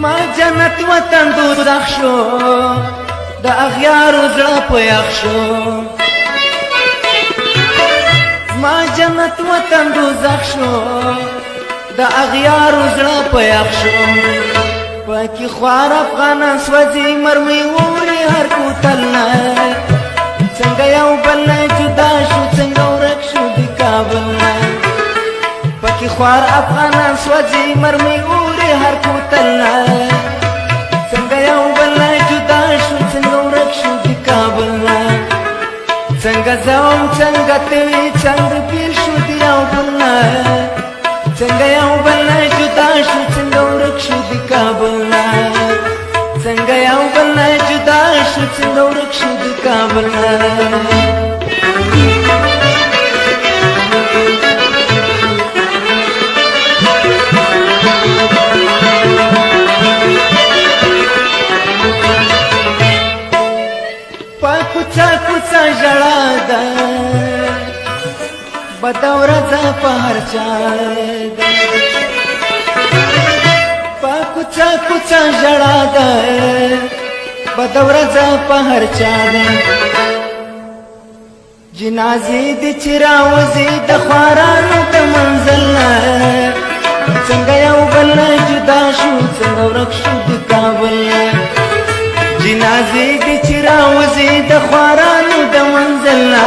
ما جنت وطن دوزخ شو د اغیارو زړه په یخ شو ما جنت وطن دوزخ شو د اغیارو زړه په یخ شو پکې خوار افغانان سوځي مرمۍ ووري هر کوتل نه څنګه یو بل نه جدا شو څنګه ورک شو د کابل نه پکې خوار افغانان سوځي مرمۍ ووري هر کوتل نه څنګه یو بل نه جدا شو څنګه ورک شو د کابل نه څنګه زوم څنګه توی څنګه پیل شو د یو بل نه څنګه یو بل نه جدا شو څنګه ورک شو د کابل نه څنګه یو بل نه جدا شو څنګه ورک شو د کابل نه کوڅه کوڅه ژړا ده بده ورځ په هر چا ده په کوڅه کوڅه ژړا ده بده ورځ په هر چا ده جنازې دې چې راوځي د خوارانو د منزل نه څنګه یو بل نه جدا شو څنګه ورک شو د کابل نه جنازې دې چې راوځي د خوارانو د منزل نه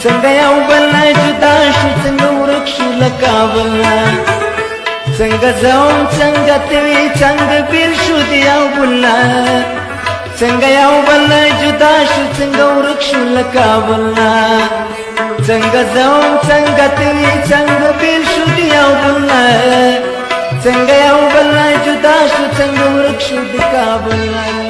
څنګه یو بل نه جدا شو څنګه ورک شو له کابل نه څنګه زوم څنګه توی څنګه بیل شو د یو بل نه څنګه یو بل نه جدا شو څنګه ورک شو له کابل نه څنګه زوم څنګه توی څنګه بیل شو د یو بل نه څنګه یو بل نه جدا شو څنګه ورک شو د کابل نه